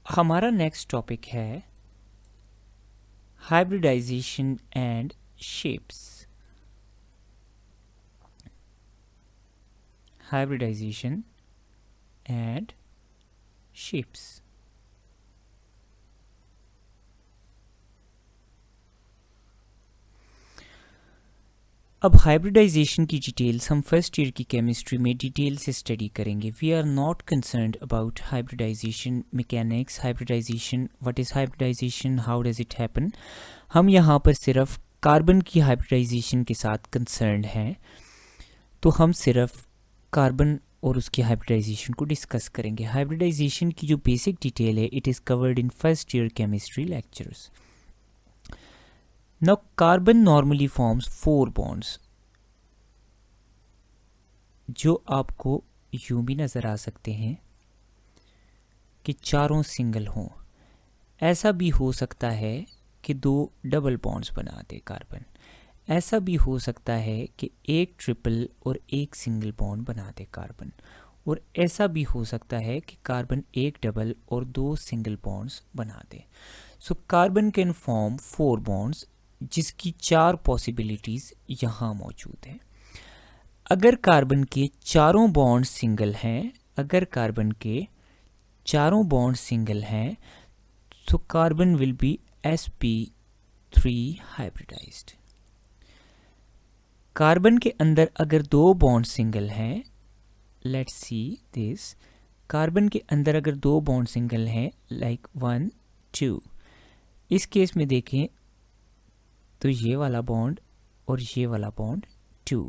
हमारा next topic है hybridisation and shapes. Hybridisation and shapes. अब हाइब्रिडाइजेशन की डिटेल्स हम फर्स्ट ईयर की केमिस्ट्री में डिटेल से स्टडी करेंगे। We are not concerned about hybridisation mechanics, hybridisation, what is hybridisation, how does it happen. हम यहाँ पर सिर्फ कार्बन की हाइब्रिडाइजेशन के साथ कंसर्न्ड हैं, तो हम सिर्फ कार्बन और उसकी हाइब्रिडाइजेशन को डिस्कस करेंगे। हाइब्रिडाइजेशन की जो बेसिक डिटेल है it is covered in first year chemistry lectures. Now carbon normally forms 4 bonds, जो आपको यूं भी नज़र आ सकते हैं कि चारों सिंगल हों। ऐसा भी हो सकता है कि 2 डबल बॉन्ड्स बना दे कार्बन। ऐसा भी हो सकता है कि एक ट्रिपल और एक सिंगल बॉन्ड बना दे कार्बन। और ऐसा भी हो सकता है कि कार्बन एक डबल और 2 सिंगल बॉन्ड्स बना दे। So carbon can form 4 bonds, जिसकी 4 पॉसिबिलिटीज़ यहाँ मौजूद हैं। अगर कार्बन के चारों बॉन्ड सिंगल हैं, अगर कार्बन के चारों बॉन्ड सिंगल हैं, तो carbon will be sp3 hybridised. Carbon के अंदर अगर 2 बॉन्ड सिंगल हैं, लेट्स सी दिस, कार्बन के अंदर अगर 2 बॉन्ड सिंगल हैं लाइक 1 2, इस केस में देखें तो ये वाला बॉन्ड और ये वाला बॉन्ड 2,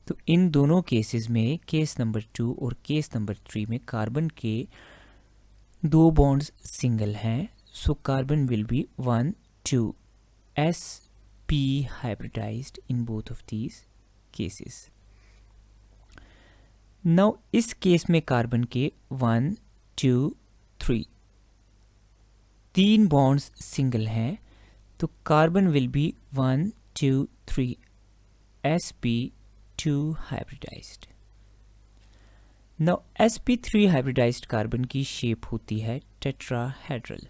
तो इन दोनों केसेस में केस नंबर 2 और केस नंबर 3 में कार्बन के 2 बॉन्ड्स सिंगल हैं। So carbon will be 1 2 sp hybridized in both of these cases. Now इस केस में कार्बन के 1 2 3 3 बॉन्ड्स सिंगल हैं, तो carbon will be 1 2 3 sp2 hybridised. Now sp3 hybridised carbon की शेप होती है tetrahedral.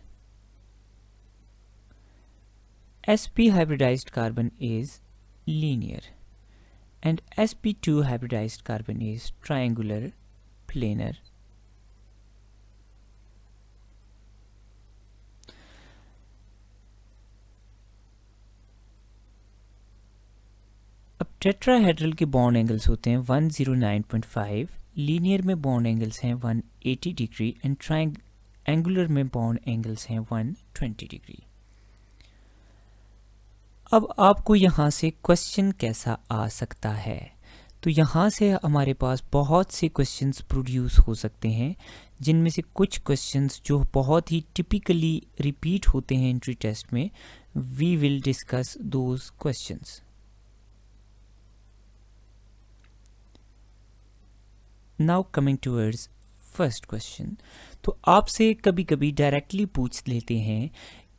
sp hybridized carbon is linear and sp2 hybridized carbon is triangular planar. अब tetrahedral के बॉन्ड एंगल्स होते हैं 109.5, लीनियर में बॉन्ड एंगल्स हैं 180 डिग्री एंड ट्रायंगुलर में बॉन्ड एंगल्स हैं 120 डिग्री। अब आपको यहाँ से क्वेश्चन कैसा आ सकता है, तो यहाँ से हमारे पास बहुत से क्वेश्चंस प्रोड्यूस हो सकते हैं, जिनमें से कुछ क्वेश्चंस जो बहुत ही टिपिकली रिपीट होते हैं एंट्री टेस्ट में, we will discuss those questions. Now coming towards first question, तो आपसे कभी कभी डायरेक्टली पूछ लेते हैं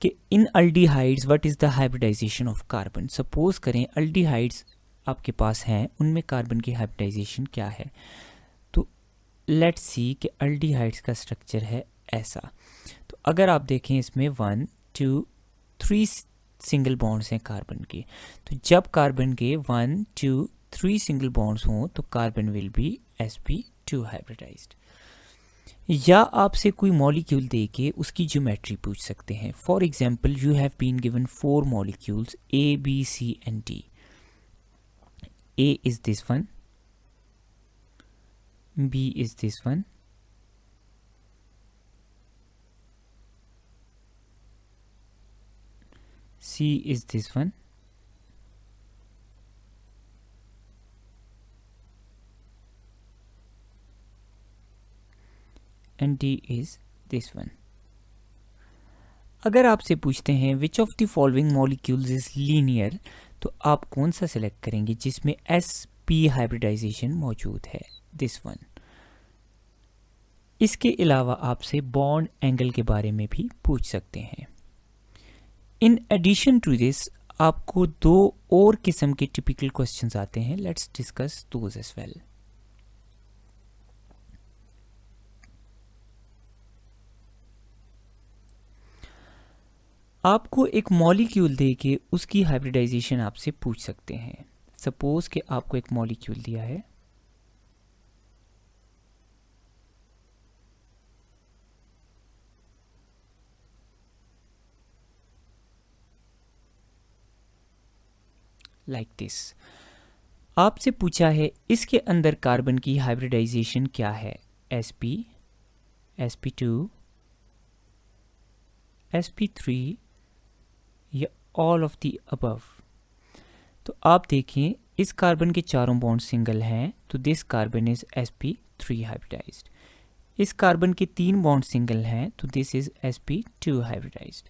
कि इन aldehydes what is the hybridization of carbon. Suppose करें अल्डिहाइड्स आपके पास हैं, उनमें कार्बन की हाइब्रिडाइजेशन क्या है। तो लेट्स सी कि अल्डिहाइड्स का स्ट्रक्चर है ऐसा। तो अगर आप देखें इसमें 1 2 3 सिंगल बॉन्ड्स हैं कार्बन के, तो जब कार्बन के 1 2 3 सिंगल बॉन्ड्स हों तो carbon will B sp2 hybridised. या आपसे कोई मॉलिक्यूल दे के उसकी ज्योमेट्री पूछ सकते हैं। For example you have been given 4 molecules A B C and D. A is this one, B is this one, C is this one, and D is this one. अगर आपसे पूछते हैं विच of the following molecules is linear, तो आप कौन सा select करेंगे जिसमें sp हाइब्रिडाइजेशन मौजूद है, दिस वन। इसके अलावा आपसे बॉन्ड एंगल के बारे में भी पूछ सकते हैं। इन एडिशन टू दिस आपको 2 और किस्म के टिपिकल क्वेश्चंस आते हैं, let's discuss those as well. आपको एक मॉलिक्यूल दे के उसकी हाइब्रिडाइजेशन आपसे पूछ सकते हैं। सपोज कि आपको एक मॉलिक्यूल दिया है, लाइक दिस। आपसे पूछा है इसके अंदर कार्बन की हाइब्रिडाइजेशन क्या है, sp, sp2, sp3 या ऑल ऑफ द अबव। तो आप देखें इस कार्बन के चारों बॉन्ड सिंगल हैं, तो this carbon is sp3 hybridised. इस कार्बन के 3 बॉन्ड सिंगल हैं, तो दिस इज sp2 हाइब्रिडाइज्ड।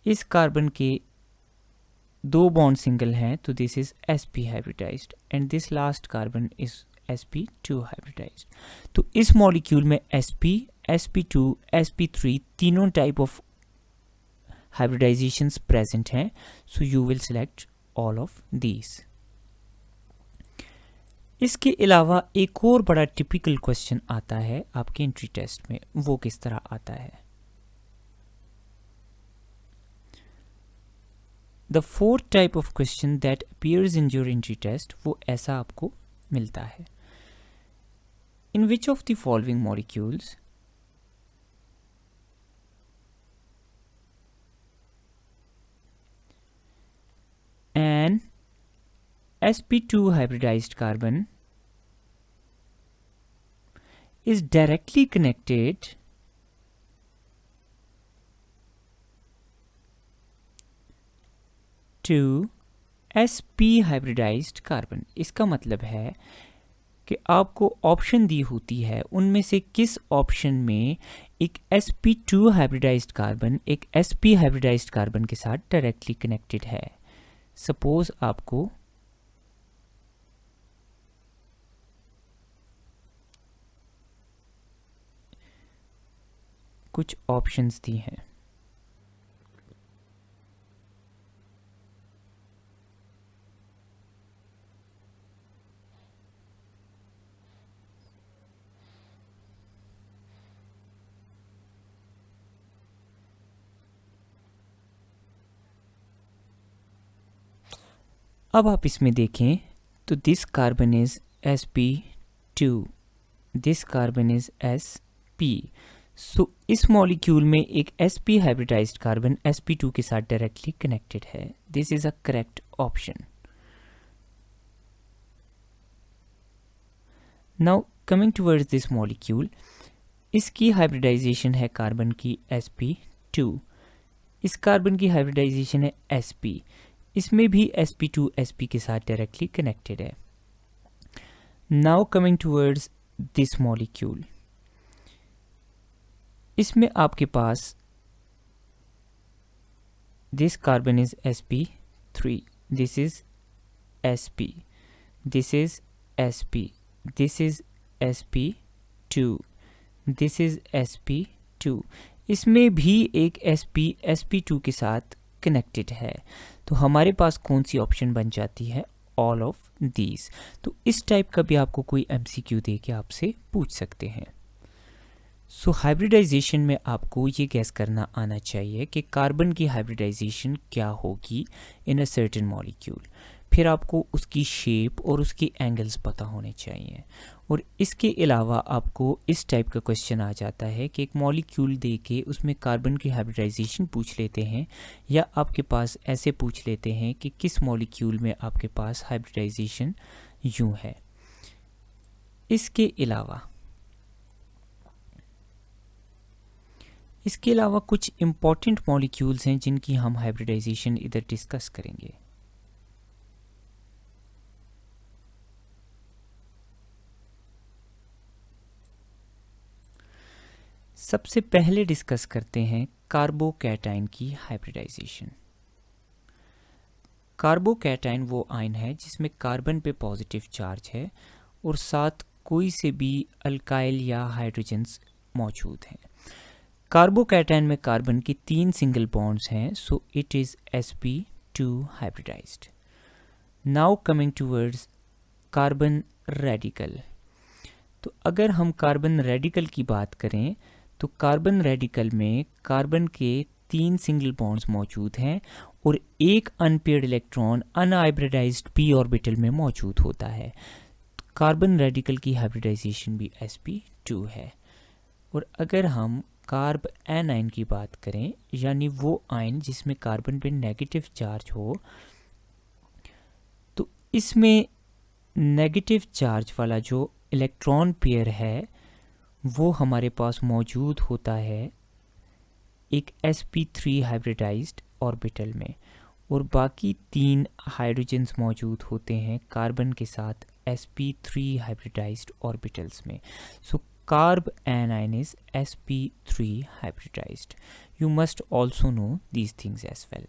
इस कार्बन के 2 बॉन्ड सिंगल हैं, तो this is sp hybridised and this last carbon is sp2 hybridised. तो इस मॉलिक्यूल में sp, sp2, sp3 तीनों टाइप ऑफ हाइब्रिडाइजेशंस प्रेजेंट हैं, so you will select all of these. इसके अलावा एक और बड़ा टिपिकल क्वेश्चन आता है आपके एंट्री टेस्ट में, वो किस तरह आता है। The fourth type of question that appears in your entry test, वो ऐसा आपको मिलता है। In which of the following molecules an sp2 hybridized carbon is directly connected to sp hybridized carbon। इसका मतलब है कि आपको ऑप्शन दी होती है, उनमें से किस ऑप्शन में एक sp2 हाइब्रिडाइज्ड कार्बन एक sp हाइब्रिडाइज्ड कार्बन के साथ डायरेक्टली कनेक्टेड है। सपोज आपको कुछ ऑप्शंस दी हैं, अब आप इसमें देखें तो this carbon is sp2, this carbon is sp। सो इस मॉलिक्यूल में एक sp हाइब्रिडाइज्ड कार्बन sp2 के साथ डायरेक्टली कनेक्टेड है। This is a correct option. Now coming towards this molecule, इसकी हाइब्रिडाइजेशन है कार्बन की sp2, इस कार्बन की हाइब्रिडाइजेशन है sp, इसमें भी sp2 sp के साथ डायरेक्टली कनेक्टेड है। Now coming towards this molecule, इसमें आपके पास this carbon is sp3, this is sp, this is sp, this is sp2, this is sp2, इसमें भी एक sp sp2 के साथ कनेक्टेड है। तो हमारे पास कौन सी ऑप्शन बन जाती है, ऑल ऑफ दीज। तो इस टाइप का भी आपको कोई एमसीक्यू दे के आपसे पूछ सकते हैं। सो हाइब्रिडाइजेशन में आपको ये गैस करना आना चाहिए कि कार्बन की हाइब्रिडाइजेशन क्या होगी इन अ सर्टेन मॉलिक्यूल। फिर आपको उसकी शेप और उसकी एंगल्स पता होने चाहिए। और इसके अलावा आपको इस टाइप का क्वेश्चन आ जाता है कि एक मॉलिक्यूल दे के उसमें कार्बन की हाइब्रिडाइजेशन पूछ लेते हैं, या आपके पास ऐसे पूछ लेते हैं कि किस मॉलिक्यूल में आपके पास हाइब्रिडाइजेशन यूं है। इसके अलावा कुछ इम्पॉर्टेंट मॉलिक्यूल्स हैं जिनकी हम हाइब्रिडाइजेशन इधर डिस्कस करेंगे। सबसे पहले डिस्कस करते हैं कार्बोकैटाइन की हाइब्रिडाइजेशन। कार्बोकैटाइन वो आयन है जिसमें कार्बन पे पॉजिटिव चार्ज है और साथ कोई से भी अल्काइल या हाइड्रोजन्स मौजूद हैं। कार्बोकैटाइन में कार्बन की 3 सिंगल बॉन्ड्स हैं, so it is sp2 hybridised. Now coming towards carbon radical. तो अगर हम कार्बन रेडिकल की बात करें तो कार्बन रेडिकल में कार्बन के 3 सिंगल बॉन्ड्स मौजूद हैं और एक unpaired electron unhybridised p orbital में मौजूद होता है। कार्बन रेडिकल की हाइब्रिडाइजेशन भी sp2 है। और अगर हम कार्ब एनाइन की बात करें, यानी वो आयन जिसमें कार्बन पे नेगेटिव चार्ज हो, तो इसमें नेगेटिव चार्ज वाला जो इलेक्ट्रॉन पेयर है वो हमारे पास मौजूद होता है एक sp3 हाइब्रिडाइज्ड ऑर्बिटल में, और बाकी 3 हाइड्रोजन्स मौजूद होते हैं कार्बन के साथ sp3 हाइब्रिडाइज्ड ऑर्बिटल्स में। सो carb anion is sp3 hybridized. You must also know these things as well.